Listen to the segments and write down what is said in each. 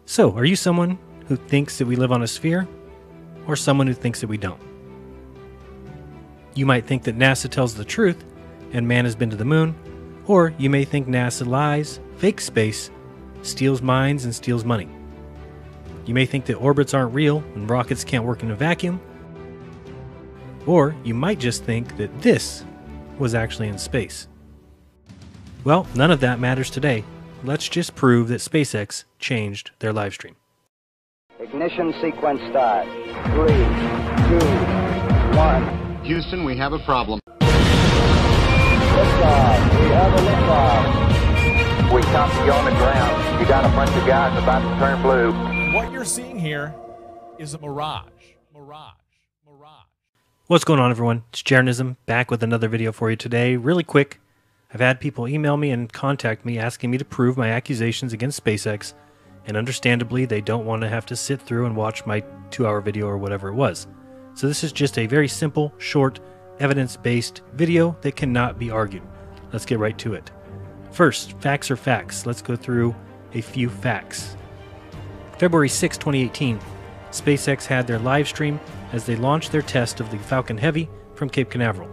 So, are you someone who thinks that we live on a sphere, or someone who thinks that we don't? You might think that NASA tells the truth and man has been to the moon, or you may think NASA lies, fakes space, steals minds, and steals money. You may think that orbits aren't real and rockets can't work in a vacuum, or you might just think that this was actually in space. Well, none of that matters today. Let's just prove that SpaceX changed their live stream. Ignition sequence start. 3, 2, 1. Houston, we have a problem. Liftoff. We have a liftoff. We copy you on the ground. You got a bunch of guys about to turn blue. What you're seeing here is a mirage. Mirage. What's going on, everyone? It's Jaronism, back with another video for you today. Really quick, I've had people email me and contact me asking me to prove my accusations against SpaceX, and understandably, they don't want to have to sit through and watch my 2-hour video or whatever it was. So this is just a very simple, short, evidence-based video that cannot be argued. Let's get right to it. First, facts are facts. Let's go through a few facts. February 6, 2018, SpaceX had their live stream as they launched their test of the Falcon Heavy from Cape Canaveral.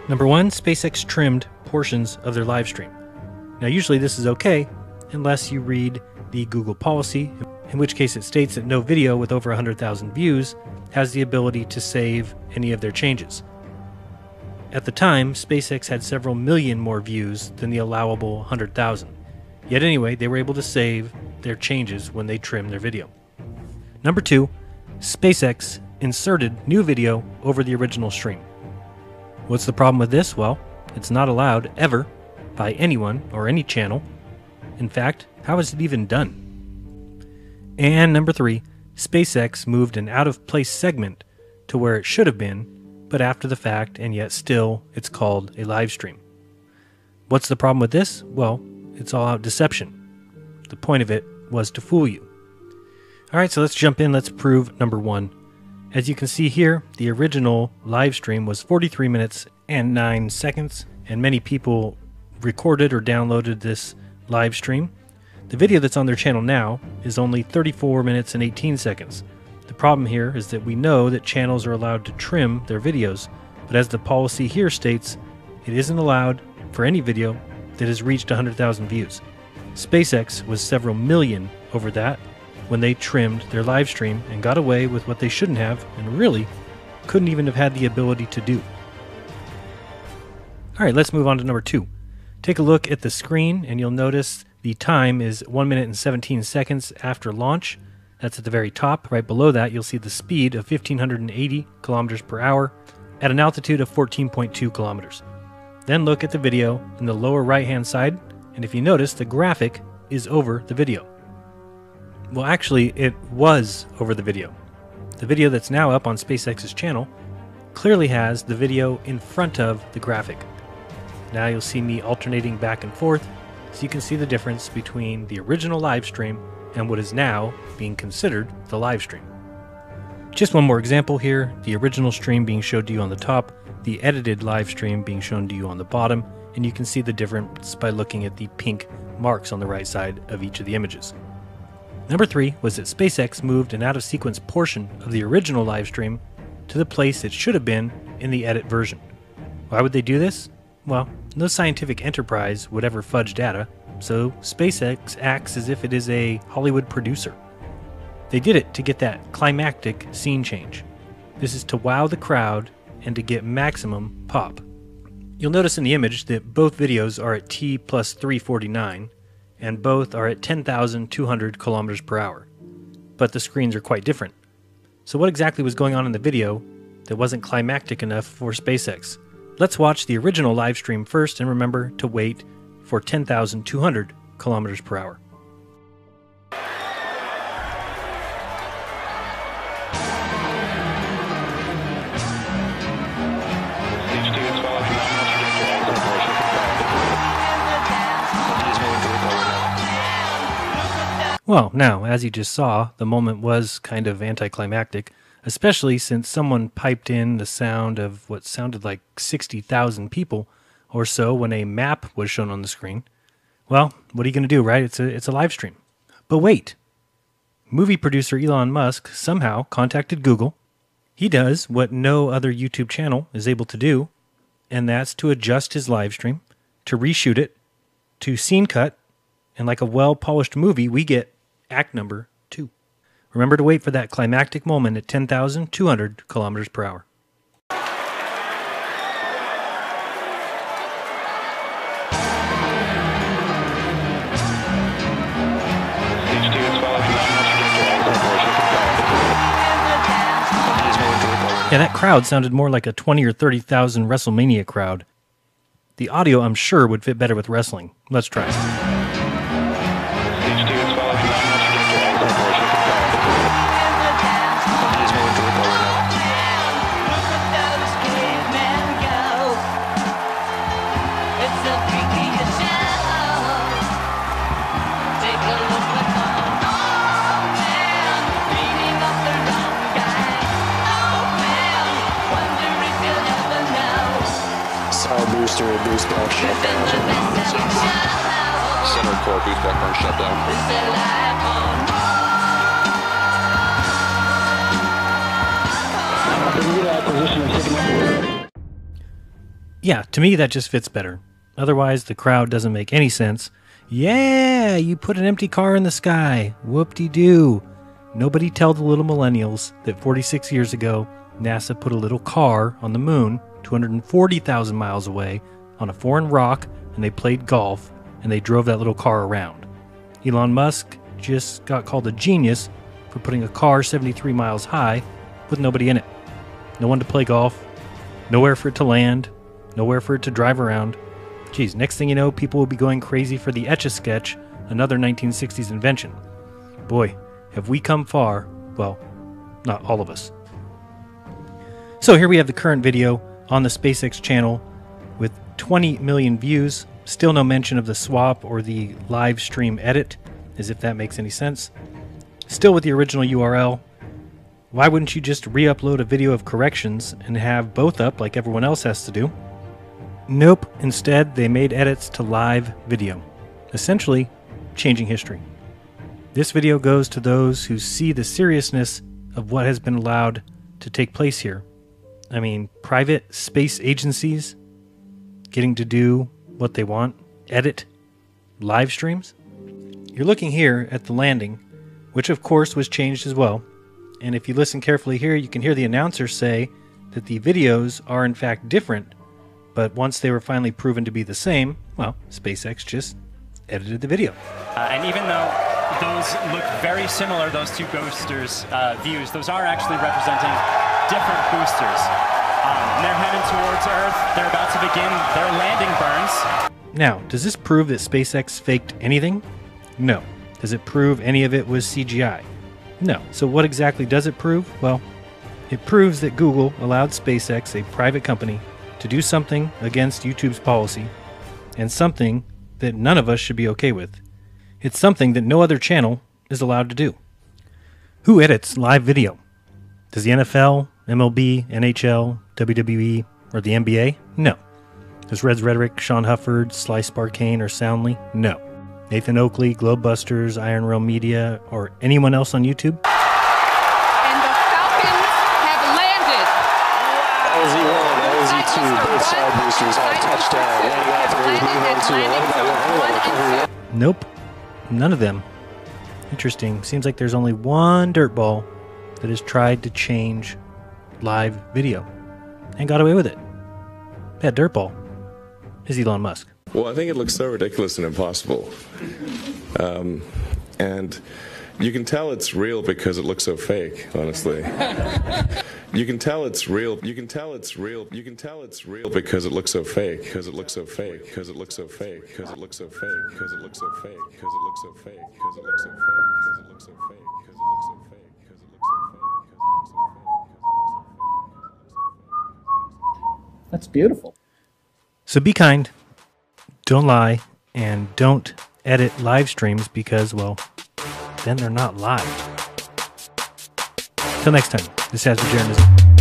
Number 1, SpaceX trimmed portions of their live stream. Now usually this is okay unless you read the Google policy, in which case it states that no video with over 100,000 views has the ability to save any of their changes. At the time, SpaceX had several million more views than the allowable 100,000. Yet anyway, they were able to save their changes when they trimmed their video. Number 2, SpaceX inserted new video over the original stream. What's the problem with this? Well, it's not allowed ever by anyone or any channel. In fact, how is it even done? And number 3, SpaceX moved an out-of-place segment to where it should have been, but after the fact, and yet still, it's called a live stream. What's the problem with this? Well, it's all out deception. The point of it was to fool you. Alright, so let's jump in. Let's prove number 1. As you can see here, the original live stream was 43 minutes and 9 seconds, and many people recorded or downloaded this live stream. The video that's on their channel now is only 34 minutes and 18 seconds. The problem here is that we know that channels are allowed to trim their videos, but as the policy here states, it isn't allowed for any video that has reached 100,000 views. SpaceX was several million over that when they trimmed their live stream and got away with what they shouldn't have and really couldn't even have had the ability to do. Alright, let's move on to number 2. Take a look at the screen and you'll notice the time is 1 minute and 17 seconds after launch. That's at the very top. Right below that, you'll see the speed of 1,580 kilometers per hour at an altitude of 14.2 kilometers. Then look at the video in the lower right-hand side, and if you notice, the graphic is over the video. Well, actually, it was over the video. The video that's now up on SpaceX's channel clearly has the video in front of the graphic. Now you'll see me alternating back and forth, so you can see the difference between the original live stream and what is now being considered the live stream. Just one more example here, the original stream being showed to you on the top, the edited live stream being shown to you on the bottom, and you can see the difference by looking at the pink marks on the right side of each of the images. Number 3 was that SpaceX moved an out-of-sequence portion of the original live stream to the place it should have been in the edit version. Why would they do this? Well, no scientific enterprise would ever fudge data, so SpaceX acts as if it is a Hollywood producer. They did it to get that climactic scene change. This is to wow the crowd and to get maximum pop. You'll notice in the image that both videos are at T plus 349, and both are at 10,200 kilometers per hour. But the screens are quite different. So what exactly was going on in the video that wasn't climactic enough for SpaceX? Let's watch the original live stream first, and remember to wait for 10,200 kilometers per hour. Well, now, as you just saw, the moment was kind of anticlimactic, especially since someone piped in the sound of what sounded like 60,000 people or so when a map was shown on the screen. Well, what are you going to do, right? It's a live stream. But wait, movie producer Elon Musk somehow contacted Google. He does what no other YouTube channel is able to do, and that's to adjust his live stream, to reshoot it, to scene cut, and like a well-polished movie, we get act number 2. Remember to wait for that climactic moment at 10,200 kilometers per hour. Yeah, that crowd sounded more like a 20 or 30,000 WrestleMania crowd. The audio, I'm sure, would fit better with wrestling. Let's try it. Booster, boost back, shutdown. Center core, boost back, burn, shutdown. Yeah, to me that just fits better. Otherwise, the crowd doesn't make any sense. Yeah, you put an empty car in the sky. Whoop-de-doo. Nobody tell the little millennials that 46 years ago, NASA put a little car on the moon 240,000 miles away on a foreign rock, and they played golf, and they drove that little car around. Elon Musk just got called a genius for putting a car 73 miles high with nobody in it. No one to play golf, nowhere for it to land, nowhere for it to drive around. Geez, next thing you know, people will be going crazy for the Etch-a-Sketch, another 1960s invention. Boy, have we come far. Well, not all of us. So here we have the current video on the SpaceX channel with 20 million views. Still no mention of the swap or the live stream edit, as if that makes any sense. Still with the original URL. Why wouldn't you just re-upload a video of corrections and have both up like everyone else has to do? Nope, instead they made edits to live video, essentially changing history. This video goes to those who see the seriousness of what has been allowed to take place here. I mean, private space agencies getting to do what they want, edit live streams. You're looking here at the landing, which of course was changed as well. And if you listen carefully here, you can hear the announcer say that the videos are in fact different, but once they were finally proven to be the same, well, SpaceX just edited the video. And even though those look very similar, those two boosters' views, those are actually representing different boosters. They're heading towards Earth. They're about to begin their landing burns. Now, does this prove that SpaceX faked anything? No. Does it prove any of it was CGI? No. So what exactly does it prove? Well, it proves that Google allowed SpaceX, a private company, to do something against YouTube's policy, and something that none of us should be okay with. It's something that no other channel is allowed to do. Who edits live video? Does the NFL, MLB, NHL, WWE, or the NBA? No. Does Reds Rhetoric, Sean Hufford, Slice Barkane, or Soundly? No. Nathan Oakley, Globebusters, Iron Rail Media, or anyone else on YouTube? And the Falcons have landed. LZ1, LZ2, both side boosters all touchdown. Landing off Nope. None of them. Interesting. Seems like there's only one dirtball that has tried to change live video and got away with it. That dirtball is Elon Musk. Well, I think it looks so ridiculous and impossible. And you can tell it's real because it looks so fake, honestly. You can tell it's real. You can tell it's real. You can tell it's real because it looks so fake. Because it looks so fake. Because it looks so fake. Because it looks so fake. Because it looks so fake. Because it looks so fake. Because it looks so fake. Because it looks so fake. Because it looks so fake. Because it looks so fake. That's beautiful. So be kind, don't lie, and don't edit live streams because, well, then they're not live. Till next time, this has been Jaronism.